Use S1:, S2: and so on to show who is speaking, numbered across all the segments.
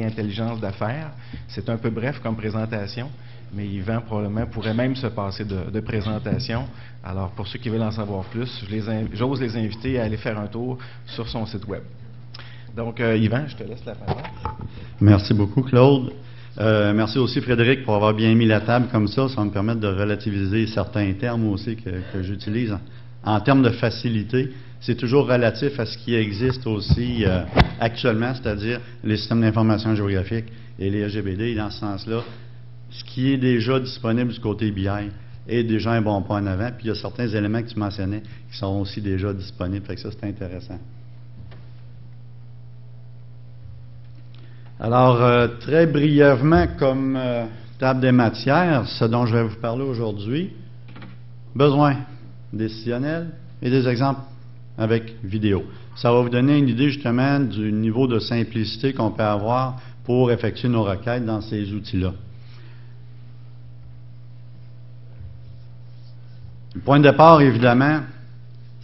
S1: intelligence d'affaires. C'est un peu bref comme présentation, mais Yvan probablement pourrait même se passer de présentation. Alors, pour ceux qui veulent en savoir plus, j'ose les inviter à aller faire un tour sur son site web. Donc, Yvan, je te laisse la parole.
S2: Merci beaucoup, Claude. Merci aussi, Frédéric, pour avoir bien mis la table comme ça. Ça va me permettre de relativiser certains termes aussi que j'utilise. En termes de facilité, c'est toujours relatif à ce qui existe aussi actuellement, c'est-à-dire les systèmes d'information géographique et les SGBD. Et dans ce sens-là, ce qui est déjà disponible du côté BI est déjà un bon pas en avant. Puis il y a certains éléments que tu mentionnais qui sont aussi déjà disponibles. Fait que ça, c'est intéressant. Alors, très brièvement, comme table des matières, ce dont je vais vous parler aujourd'hui, besoins décisionnels et des exemples avec vidéo. Ça va vous donner une idée justement du niveau de simplicité qu'on peut avoir pour effectuer nos requêtes dans ces outils-là. Le point de départ, évidemment,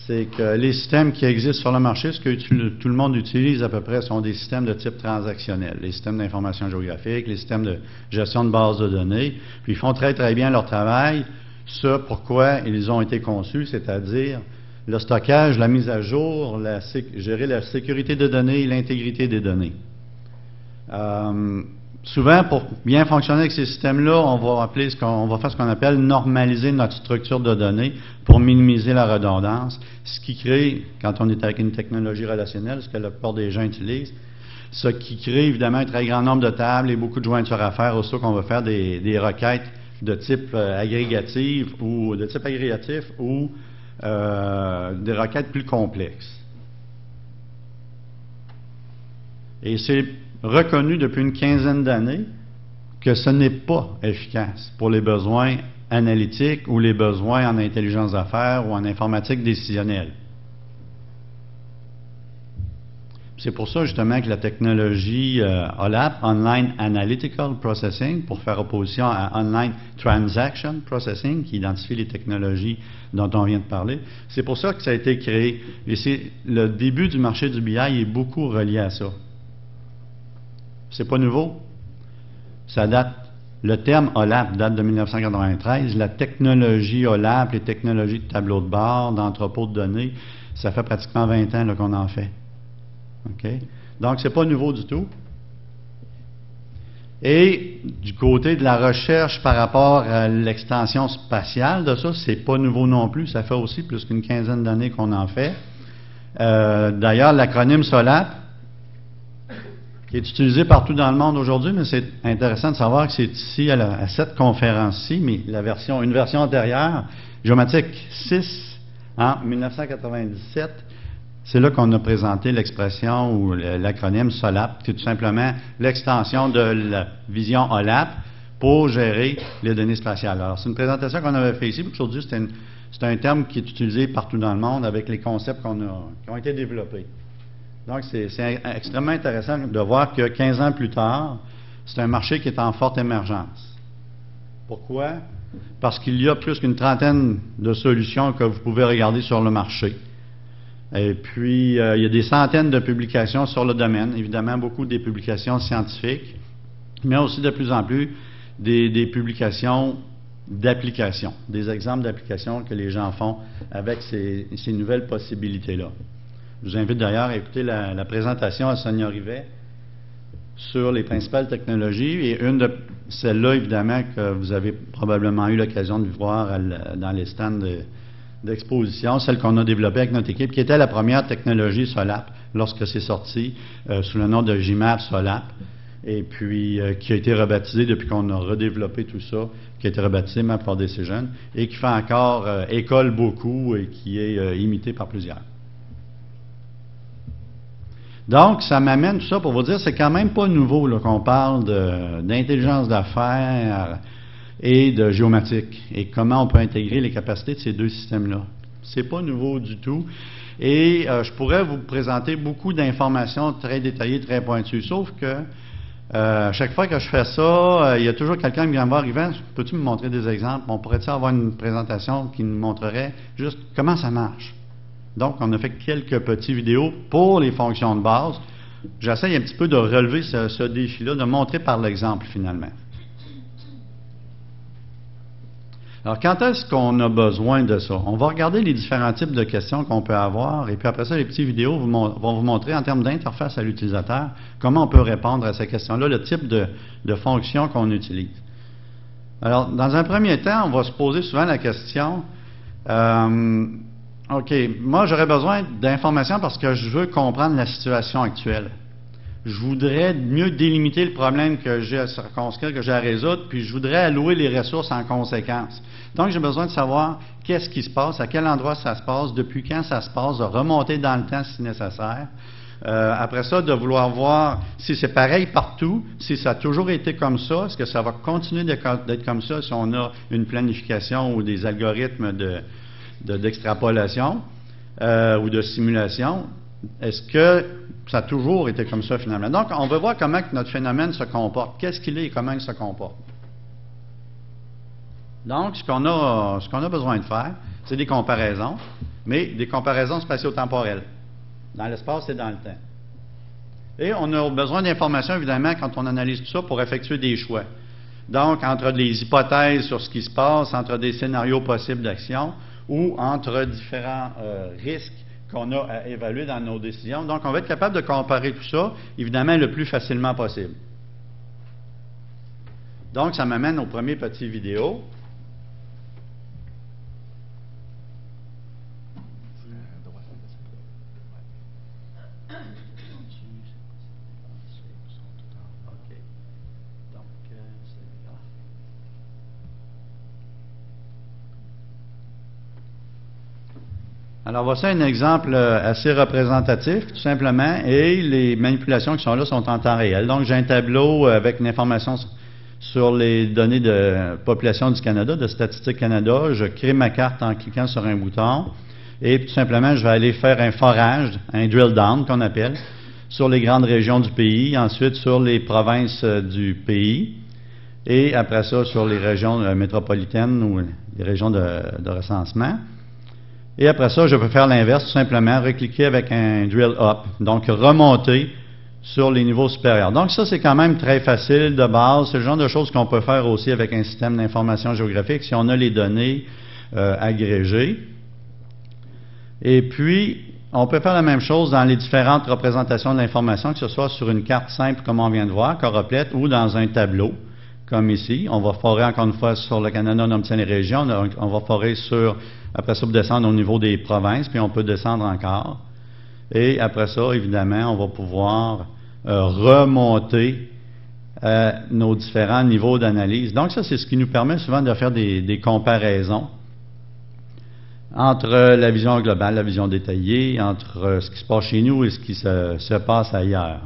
S2: c'est que les systèmes qui existent sur le marché, ce que tout le monde utilise à peu près, sont des systèmes de type transactionnel. Les systèmes d'information géographique, les systèmes de gestion de bases de données. Puis ils font très, très bien leur travail. Ce pourquoi ils ont été conçus, c'est-à-dire le stockage, la mise à jour, gérer la sécurité des données et l'intégrité des données. Souvent, pour bien fonctionner avec ces systèmes-là, on va faire ce qu'on appelle normaliser notre structure de données pour minimiser la redondance, ce qui crée, quand on est avec une technologie relationnelle, ce que la plupart des gens utilisent, ce qui crée évidemment un très grand nombre de tables et beaucoup de jointures à faire, aussitôt qu'on va faire des requêtes de type agrégatif ou des requêtes plus complexes. Et c'est reconnu depuis une quinzaine d'années que ce n'est pas efficace pour les besoins analytiques ou les besoins en intelligence d'affaires ou en informatique décisionnelle. C'est pour ça justement que la technologie OLAP, Online Analytical Processing, pour faire opposition à Online Transaction Processing, qui identifie les technologies dont on vient de parler, c'est pour ça que ça a été créé. Et le début du marché du BI est beaucoup relié à ça. C'est pas nouveau. Ça date, le terme OLAP date de 1993. La technologie OLAP, les technologies de tableau de bord, d'entrepôt de données, ça fait pratiquement 20 ans qu'on en fait. Okay? Donc, c'est pas nouveau du tout. Et du côté de la recherche par rapport à l'extension spatiale de ça, c'est pas nouveau non plus. Ça fait aussi plus qu'une quinzaine d'années qu'on en fait. D'ailleurs, l'acronyme SOLAP, qui est utilisé partout dans le monde aujourd'hui, mais c'est intéressant de savoir que c'est ici, à cette conférence-ci, mais une version antérieure, Géomatique 6, en 1997, c'est là qu'on a présenté l'expression ou l'acronyme SOLAP, qui est tout simplement l'extension de la vision OLAP pour gérer les données spatiales. Alors, c'est une présentation qu'on avait fait ici, puis aujourd'hui, c'est un terme qui est utilisé partout dans le monde avec les concepts qui ont été développés. Donc, c'est extrêmement intéressant de voir que 15 ans plus tard, c'est un marché qui est en forte émergence. Pourquoi? Parce qu'il y a plus qu'une trentaine de solutions que vous pouvez regarder sur le marché. Et puis, il y a des centaines de publications sur le domaine, évidemment beaucoup des publications scientifiques, mais aussi de plus en plus des publications d'applications, des exemples d'applications que les gens font avec ces nouvelles possibilités-là. Je vous invite d'ailleurs à écouter la présentation à Sonia Rivet sur les principales technologies, et une de celles-là, évidemment, que vous avez probablement eu l'occasion de voir dans les stands d'exposition, celle qu'on a développée avec notre équipe, qui était la première technologie SOLAP lorsque c'est sorti sous le nom de JMAP SOLAP, et puis qui a été rebaptisé depuis qu'on a redéveloppé tout ça, qui a été rebaptisé Map for Decision, et qui fait encore école beaucoup et qui est imité par plusieurs. Donc, ça m'amène tout ça pour vous dire, c'est quand même pas nouveau là, qu'on parle d'intelligence d'affaires et de géomatique, et comment on peut intégrer les capacités de ces deux systèmes-là. C'est pas nouveau du tout. Et je pourrais vous présenter beaucoup d'informations très détaillées, très pointues, sauf que chaque fois que je fais ça, il y a toujours quelqu'un qui vient me voir, Yvan, peux-tu me montrer des exemples? On pourrait-tu avoir une présentation qui nous montrerait juste comment ça marche? Donc, on a fait quelques petites vidéos pour les fonctions de base, j'essaye un petit peu de relever ce défi-là, de montrer par l'exemple finalement. Alors, quand est-ce qu'on a besoin de ça? On va regarder les différents types de questions qu'on peut avoir, et puis après ça, les petites vidéos vont vous montrer en termes d'interface à l'utilisateur comment on peut répondre à ces questions-là, le type de fonction qu'on utilise. Alors, dans un premier temps, on va se poser souvent la question, OK, moi j'aurais besoin d'informations parce que je veux comprendre la situation actuelle. Je voudrais mieux délimiter le problème que j'ai à circonscrire, que j'ai à résoudre, puis je voudrais allouer les ressources en conséquence. Donc, j'ai besoin de savoir qu'est-ce qui se passe, à quel endroit ça se passe, depuis quand ça se passe, de remonter dans le temps si nécessaire. Après ça, de vouloir voir si c'est pareil partout, si ça a toujours été comme ça, est-ce que ça va continuer d'être comme ça si on a une planification ou des algorithmes d'extrapolation ou de simulation. Est-ce que ça a toujours été comme ça finalement? Donc, on veut voir comment que notre phénomène se comporte. Qu'est-ce qu'il est et comment il se comporte? Donc, ce qu'on a besoin de faire, c'est des comparaisons, mais des comparaisons spatio-temporelles, dans l'espace et dans le temps. Et on a besoin d'informations, évidemment, quand on analyse tout ça, pour effectuer des choix. Donc, entre des hypothèses sur ce qui se passe, entre des scénarios possibles d'action, ou entre différents risques qu'on a à évaluer dans nos décisions. Donc, on va être capable de comparer tout ça, évidemment, le plus facilement possible. Donc, ça m'amène au premier petit vidéo. Alors, voici un exemple assez représentatif, tout simplement, et les manipulations qui sont là sont en temps réel. Donc, j'ai un tableau avec une information sur les données de population du Canada, de Statistique Canada. Je crée ma carte en cliquant sur un bouton, et tout simplement, je vais aller faire un forage, un drill down qu'on appelle, sur les grandes régions du pays, ensuite sur les provinces du pays, et après ça, sur les régions métropolitaines ou les régions de recensement. Et après ça, je peux faire l'inverse, tout simplement, recliquer avec un drill up, donc remonter sur les niveaux supérieurs. Donc ça, c'est quand même très facile de base. C'est le genre de choses qu'on peut faire aussi avec un système d'information géographique si on a les données agrégées. Et puis, on peut faire la même chose dans les différentes représentations de l'information, que ce soit sur une carte simple, comme on vient de voir, choreplète, ou dans un tableau, comme ici. On va forer encore une fois sur le Canada, on obtient les régions. On va forer sur... Après ça, on peut descendre au niveau des provinces, puis on peut descendre encore. Et après ça, évidemment, on va pouvoir remonter nos différents niveaux d'analyse. Donc ça, c'est ce qui nous permet souvent de faire des comparaisons entre la vision globale, la vision détaillée, entre ce qui se passe chez nous et ce qui se passe ailleurs.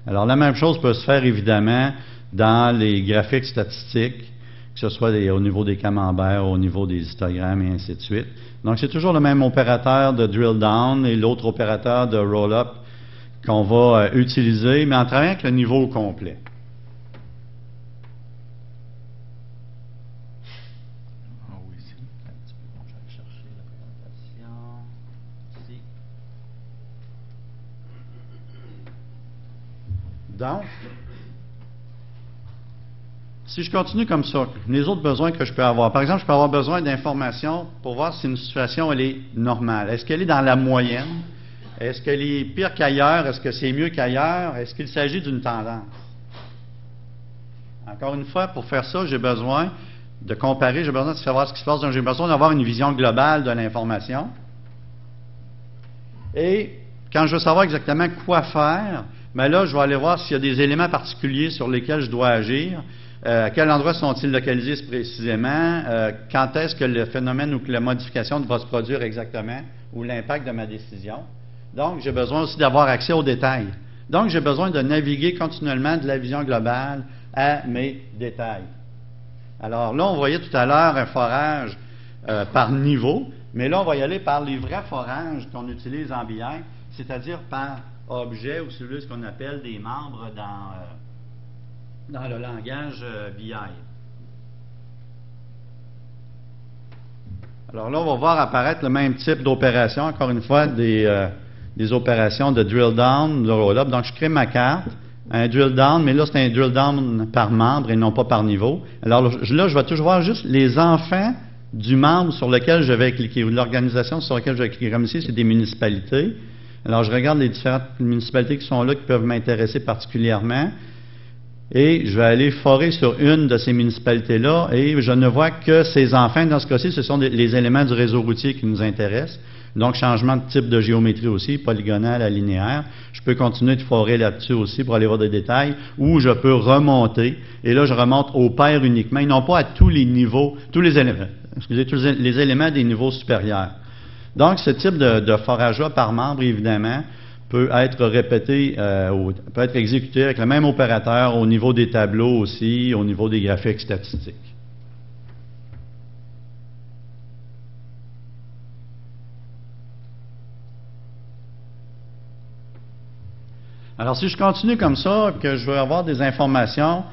S2: Alors la même chose peut se faire évidemment dans les graphiques statistiques, que ce soit au niveau des camemberts, au niveau des histogrammes et ainsi de suite. Donc, c'est toujours le même opérateur de drill down et l'autre opérateur de roll up qu'on va utiliser, mais en travaillant avec le niveau complet.
S1: Oui, ici. Un petit peu. Je vais chercher la présentation. Ici.
S2: Donc, si je continue comme ça, les autres besoins que je peux avoir, par exemple, je peux avoir besoin d'informations pour voir si une situation elle est normale. Est-ce qu'elle est dans la moyenne? Est-ce qu'elle est pire qu'ailleurs? Est-ce que c'est mieux qu'ailleurs? Est-ce qu'il s'agit d'une tendance? Encore une fois, pour faire ça, j'ai besoin de comparer, j'ai besoin de savoir ce qui se passe, donc j'ai besoin d'avoir une vision globale de l'information. Et quand je veux savoir exactement quoi faire, bien là, je vais aller voir s'il y a des éléments particuliers sur lesquels je dois agir. À quel endroit sont-ils localisés précisément? Quand est-ce que le phénomène ou que la modification va se produire exactement? Ou l'impact de ma décision? Donc, j'ai besoin aussi d'avoir accès aux détails. Donc, j'ai besoin de naviguer continuellement de la vision globale à mes détails. Alors là, on voyait tout à l'heure un forage par niveau, mais là, on va y aller par les vrais forages qu'on utilise en BI, c'est-à-dire par objet ou celui ce qu'on appelle des membres dans le langage BI. Alors là, on va voir apparaître le même type d'opération, encore une fois, des des opérations de drill down, de roll up. Donc, je crée ma carte, un drill down, mais là, c'est un drill down par membre et non pas par niveau. Alors là, je vais toujours voir juste les enfants du membre sur lequel je vais cliquer, ou de l'organisation sur laquelle je vais cliquer. Comme ici, c'est des municipalités. Alors, je regarde les différentes municipalités qui sont là, qui peuvent m'intéresser particulièrement. Et je vais aller forer sur une de ces municipalités-là et je ne vois que ces enfants. Dans ce cas-ci, ce sont les éléments du réseau routier qui nous intéressent. Donc, changement de type de géométrie aussi, polygonale à linéaire. Je peux continuer de forer là-dessus aussi pour aller voir des détails, ou je peux remonter. Et là, je remonte aux paires uniquement, et non pas à tous les niveaux, tous les éléments des niveaux supérieurs. Donc, ce type de forage-là par membre, évidemment, peut être répété, peut être exécuté avec le même opérateur au niveau des tableaux aussi, au niveau des graphiques statistiques. Alors, si je continue comme ça, que je veux avoir des informations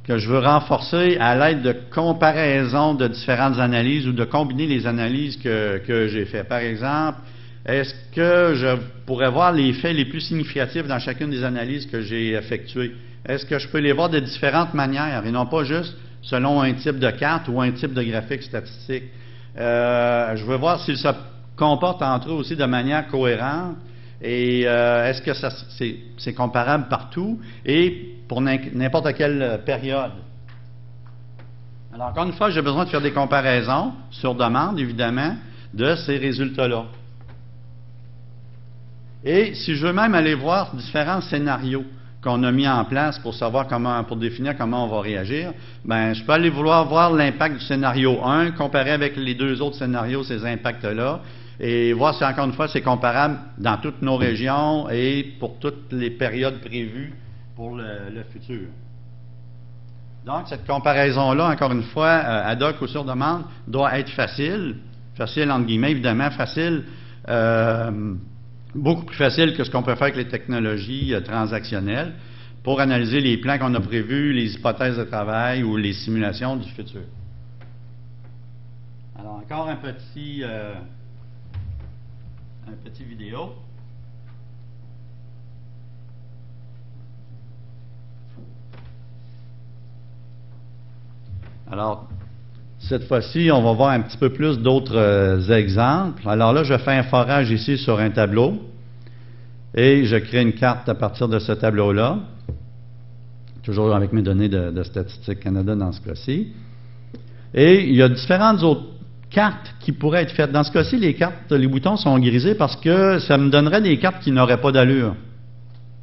S2: que je veux renforcer à l'aide de comparaison de différentes analyses ou de combiner les analyses que j'ai faites. Par exemple, est-ce que je pourrais voir les faits les plus significatifs dans chacune des analyses que j'ai effectuées? Est-ce que je peux les voir de différentes manières et non pas juste selon un type de carte ou un type de graphique statistique? Je veux voir s'ils se comportent entre eux aussi de manière cohérente et est-ce que c'est comparable partout et pour n'importe quelle période. Alors, encore une fois, j'ai besoin de faire des comparaisons sur demande, évidemment, de ces résultats-là. Et si je veux même aller voir différents scénarios qu'on a mis en place pour savoir pour définir comment on va réagir, ben, je peux aller vouloir voir l'impact du scénario 1, comparer avec les deux autres scénarios ces impacts-là, et voir si, encore une fois, c'est comparable dans toutes nos régions et pour toutes les périodes prévues pour le futur. Donc, cette comparaison-là, encore une fois, ad hoc ou sur demande, doit être facile entre guillemets, évidemment, facile, beaucoup plus facile que ce qu'on peut faire avec les technologies transactionnelles pour analyser les plans qu'on a prévus, les hypothèses de travail ou les simulations du futur. Alors, encore un petit vidéo. Alors, cette fois-ci, on va voir un petit peu plus d'autres exemples. Alors là, je fais un forage ici sur un tableau et je crée une carte à partir de ce tableau-là, toujours avec mes données de Statistique Canada dans ce cas-ci. Et il y a différentes autres cartes qui pourraient être faites. Dans ce cas-ci, les boutons sont grisés parce que ça me donnerait des cartes qui n'auraient pas d'allure.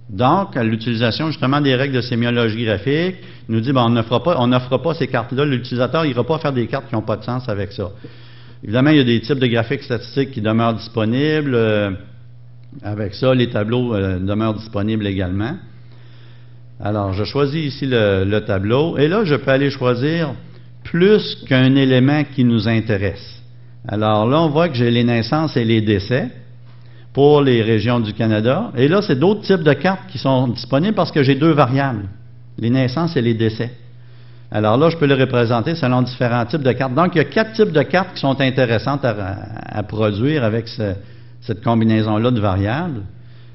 S2: Donc, à l'utilisation justement des règles de sémiologie graphique, il nous dit on n'offre pas ces cartes-là, l'utilisateur n'ira pas faire des cartes qui n'ont pas de sens avec ça. Évidemment, il y a des types de graphiques statistiques qui demeurent disponibles. Avec ça, les tableaux demeurent disponibles également. Alors, je choisis ici le tableau, et là, je peux aller choisir plus qu'un élément qui nous intéresse. Alors là, on voit que j'ai les naissances et les décès pour les régions du Canada. Et là, c'est d'autres types de cartes qui sont disponibles parce que j'ai deux variables, les naissances et les décès. Alors là, je peux les représenter selon différents types de cartes. Donc, il y a 4 types de cartes qui sont intéressantes à produire avec cette combinaison-là de variables.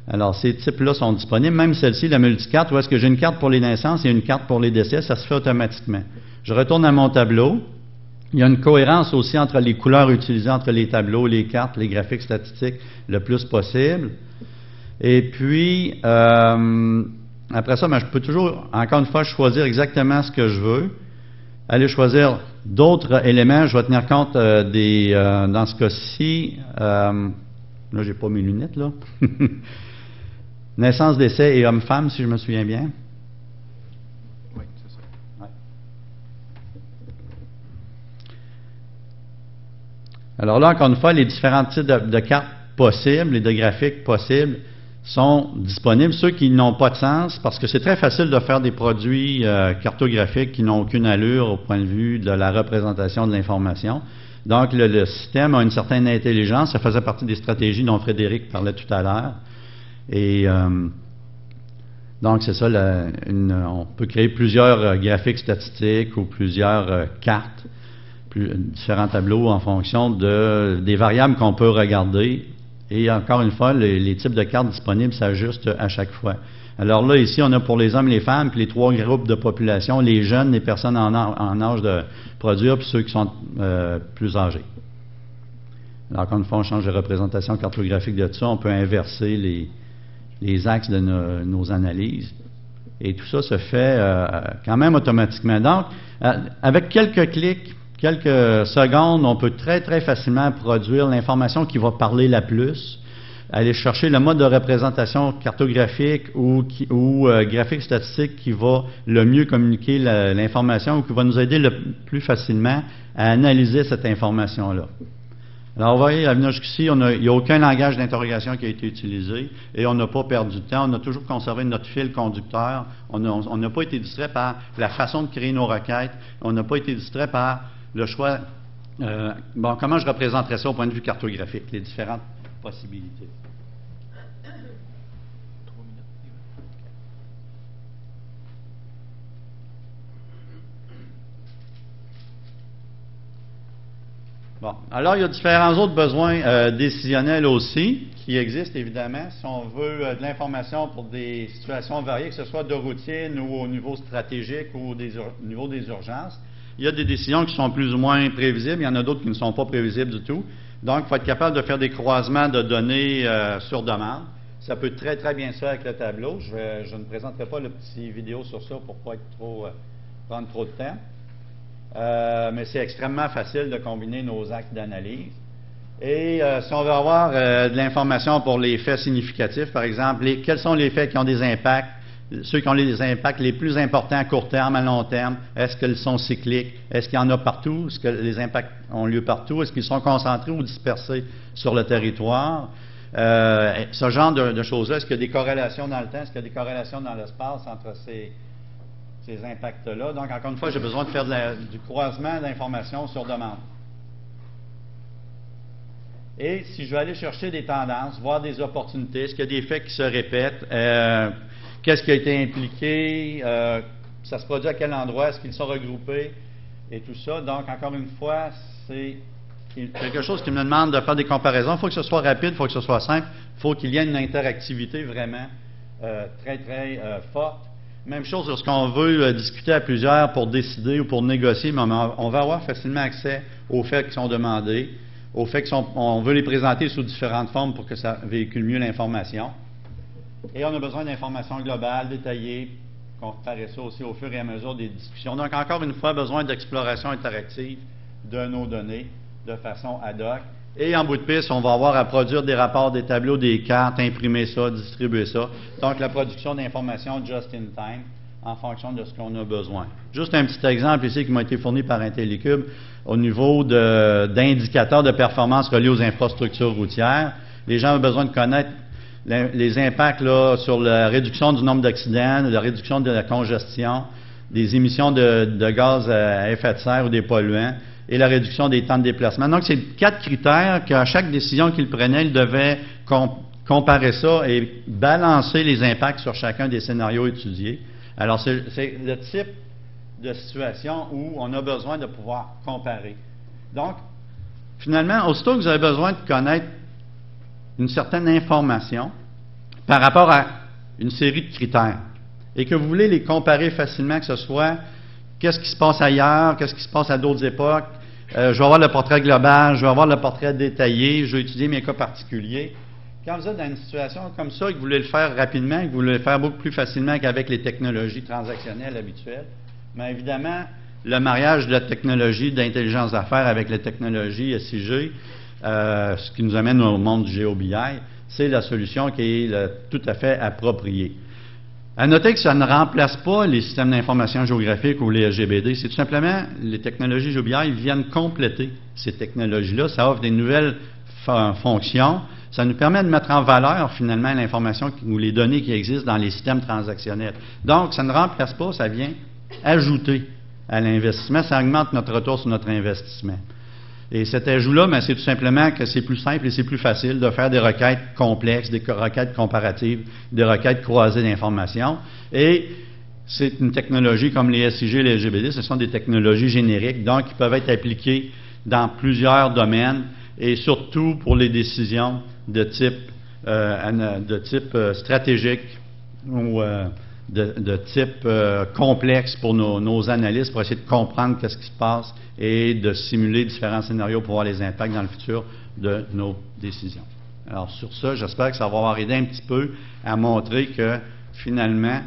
S2: Alors, ces types-là sont disponibles, même celle-ci, la multicarte, où est-ce que j'ai une carte pour les naissances et une carte pour les décès, ça se fait automatiquement. Je retourne à mon tableau. Il y a une cohérence aussi entre les couleurs utilisées entre les tableaux, les cartes, les graphiques statistiques, le plus possible. Et puis, après ça, je peux toujours, encore une fois, choisir exactement ce que je veux. Aller choisir d'autres éléments. Je vais tenir compte dans ce cas-ci, là, j'ai pas mes lunettes, là. Naissance, décès et homme-femme, si je me souviens bien.
S1: Oui, c'est ça.
S2: Ouais. Alors là, encore une fois, les différents types de cartes possibles et de graphiques possibles sont disponibles. Ceux qui n'ont pas de sens, parce que c'est très facile de faire des produits cartographiques qui n'ont aucune allure au point de vue de la représentation de l'information. Donc, le système a une certaine intelligence. Ça faisait partie des stratégies dont Frédéric parlait tout à l'heure. Et donc, c'est ça, on peut créer plusieurs graphiques statistiques ou plusieurs cartes, différents tableaux en fonction des variables qu'on peut regarder Et encore une fois, les types de cartes disponibles s'ajustent à chaque fois. Alors là, ici, on a pour les hommes et les femmes, puis les 3 groupes de population, les jeunes, les personnes en âge de produire, puis ceux qui sont plus âgés. Alors, encore une fois, on change de représentation cartographique de ça, on peut inverser les axes de nos analyses. Et tout ça se fait quand même automatiquement. Donc, avec quelques clics, quelques secondes, on peut très, très facilement produire l'information qui va parler la plus, aller chercher le mode de représentation cartographique ou graphique statistique qui va le mieux communiquer l'information ou qui va nous aider le plus facilement à analyser cette information-là. Alors, vous voyez, à venir jusqu'ici, il n'y a aucun langage d'interrogation qui a été utilisé et on n'a pas perdu de temps. On a toujours conservé notre fil conducteur. On n'a pas été distrait par la façon de créer nos requêtes. On n'a pas été distrait par le choix. Comment je représenterais ça au point de vue cartographique, les différentes possibilités. Bon, alors il y a différents autres besoins décisionnels aussi qui existent évidemment. Si on veut de l'information pour des situations variées, que ce soit de routine ou au niveau stratégique ou au niveau des urgences, il y a des décisions qui sont plus ou moins prévisibles, il y en a d'autres qui ne sont pas prévisibles du tout. Donc, il faut être capable de faire des croisements de données sur demande. Ça peut très, très bien se faire avec le tableau. Je ne présenterai pas le petit vidéo sur ça pour ne pas prendre trop de temps. Mais c'est extrêmement facile de combiner nos actes d'analyse. Et si on veut avoir de l'information pour les faits significatifs, par exemple, quels sont les faits qui ont des impacts, ceux qui ont les impacts les plus importants à court terme, à long terme, est-ce qu'ils sont cycliques, est-ce qu'il y en a partout, est-ce que les impacts ont lieu partout, est-ce qu'ils sont concentrés ou dispersés sur le territoire, ce genre de choses-là, est-ce qu'il y a des corrélations dans le temps, est-ce qu'il y a des corrélations dans l'espace entre ces impacts-là. Donc, encore une fois, j'ai besoin de faire du croisement d'informations sur demande. Et si je veux aller chercher des tendances, voir des opportunités, est-ce qu'il y a des faits qui se répètent, qu'est-ce qui a été impliqué, ça se produit à quel endroit, est-ce qu'ils sont regroupés, et tout ça. Donc, encore une fois, c'est quelque chose qui me demande de faire des comparaisons. Il faut que ce soit rapide, il faut que ce soit simple, il faut qu'il y ait une interactivité vraiment très, très forte. Même chose lorsqu'on veut discuter à plusieurs pour décider ou pour négocier, mais on va avoir facilement accès aux faits qui sont demandés, aux faits on veut les présenter sous différentes formes pour que ça véhicule mieux l'information. Et on a besoin d'informations globales, détaillées, comparer ça aussi au fur et à mesure des discussions. Donc, encore une fois, besoin d'exploration interactive de nos données de façon ad hoc. Et en bout de piste, on va avoir à produire des rapports, des tableaux, des cartes, imprimer ça, distribuer ça. Donc, la production d'informations just in time en fonction de ce qu'on a besoin. Juste un petit exemple ici qui m'a été fourni par Intellicube au niveau d'indicateurs de performance reliés aux infrastructures routières. Les gens ont besoin de connaître les impacts là, sur la réduction du nombre d'accidents, la réduction de la congestion, des émissions de gaz à effet de serre ou des polluants, et la réduction des temps de déplacement. Donc, c'est 4 critères qu'à chaque décision qu'il prenait, il devait comparer ça et balancer les impacts sur chacun des scénarios étudiés. Alors, c'est le type de situation où on a besoin de pouvoir comparer. Donc, finalement, aussitôt que vous avez besoin de connaître une certaine information par rapport à une série de critères et que vous voulez les comparer facilement, que ce soit qu'est-ce qui se passe ailleurs, qu'est-ce qui se passe à d'autres époques, je vais avoir le portrait global, je vais avoir le portrait détaillé, je vais étudier mes cas particuliers. Quand vous êtes dans une situation comme ça et que vous voulez le faire rapidement, que vous voulez le faire beaucoup plus facilement qu'avec les technologies transactionnelles habituelles, bien évidemment, le mariage de la technologie d'intelligence d'affaires avec la technologie SIG, ce qui nous amène au monde du GeoBI, c'est la solution qui est tout à fait appropriée. À noter que ça ne remplace pas les systèmes d'information géographique ou les SGBD, c'est tout simplement les technologies GeoBI viennent compléter ces technologies-là, ça offre des nouvelles fonctions, ça nous permet de mettre en valeur finalement l'information ou les données qui existent dans les systèmes transactionnels. Donc, ça ne remplace pas, ça vient ajouter à l'investissement, ça augmente notre retour sur notre investissement. Et cet ajout-là, ben, c'est tout simplement que c'est plus simple et c'est plus facile de faire des requêtes complexes, des requêtes comparatives, des requêtes croisées d'informations. Et c'est une technologie comme les SIG et les SGBD, ce sont des technologies génériques, donc qui peuvent être appliquées dans plusieurs domaines et surtout pour les décisions de type stratégique ou de type complexe pour nos analystes pour essayer de comprendre qu'est-ce qui se passe et de simuler différents scénarios pour voir les impacts dans le futur de nos décisions. Alors sur ça, j'espère que ça va avoir aidé un petit peu à montrer que finalement,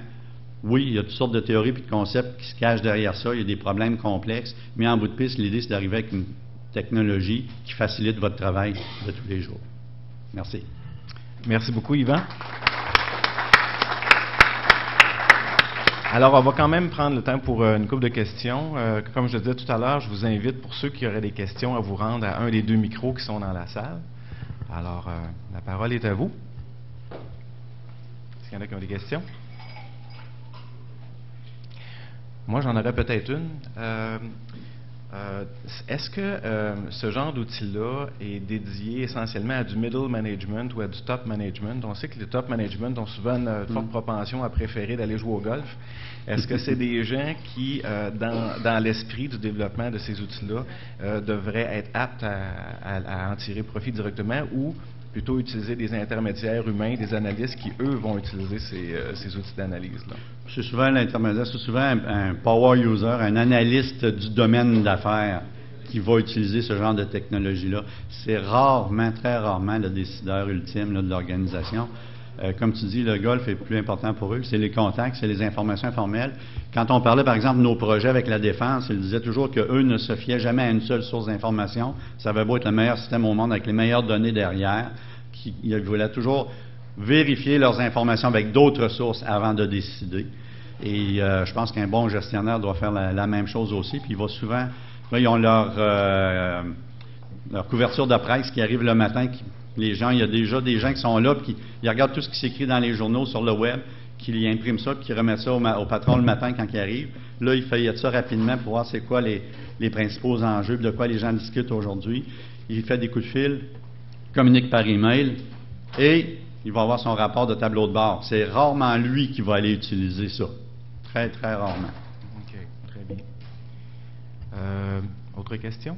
S2: oui, il y a toutes sortes de théories et de concepts qui se cachent derrière ça, il y a des problèmes complexes, mais en bout de piste, l'idée c'est d'arriver avec une technologie qui facilite votre travail de tous les jours. Merci.
S1: Merci beaucoup, Yvan. Alors, on va quand même prendre le temps pour une couple de questions. Comme je le disais tout à l'heure, je vous invite, pour ceux qui auraient des questions, à vous rendre à un des 2 micros qui sont dans la salle. Alors, la parole est à vous. Est-ce qu'il y en a qui ont des questions? Moi, j'en aurais peut-être une. Est-ce que ce genre d'outil-là est dédié essentiellement à du middle management ou à du top management? On sait que les top management ont souvent une forte propension à préférer d'aller jouer au golf. Est-ce que c'est des gens qui, dans l'esprit du développement de ces outils-là, devraient être aptes à en tirer profit directement ou plutôt utiliser des intermédiaires humains, des analystes qui, eux, vont utiliser ces outils d'analyse-là?
S2: C'est souvent l'intermédiaire, c'est souvent un power user, un analyste du domaine d'affaires qui va utiliser ce genre de technologie-là. C'est rarement, très rarement, le décideur ultime là, de l'organisation. Comme tu dis, le golf est plus important pour eux. C'est les contacts, c'est les informations informelles. Quand on parlait, par exemple, de nos projets avec la Défense, ils disaient toujours qu'eux ne se fiaient jamais à une seule source d'information. Ça avait beau être le meilleur système au monde avec les meilleures données derrière. Ils voulaient toujours vérifier leurs informations avec d'autres sources avant de décider. Et je pense qu'un bon gestionnaire doit faire la même chose aussi. Puis il va souvent... Là, ils ont leur couverture de presse qui arrive le matin. Il y a déjà des gens qui sont là, puis ils regardent tout ce qui s'écrit dans les journaux, sur le web, qui impriment ça, puis qui remettent ça au patron le matin quand il arrive. Là, il fait ça rapidement pour voir c'est quoi les principaux enjeux, de quoi les gens discutent aujourd'hui. Il fait des coups de fil, communique par email, et il va avoir son rapport de tableau de bord. C'est rarement lui qui va aller utiliser ça. Très, très rarement.
S1: OK, très bien. Autre question?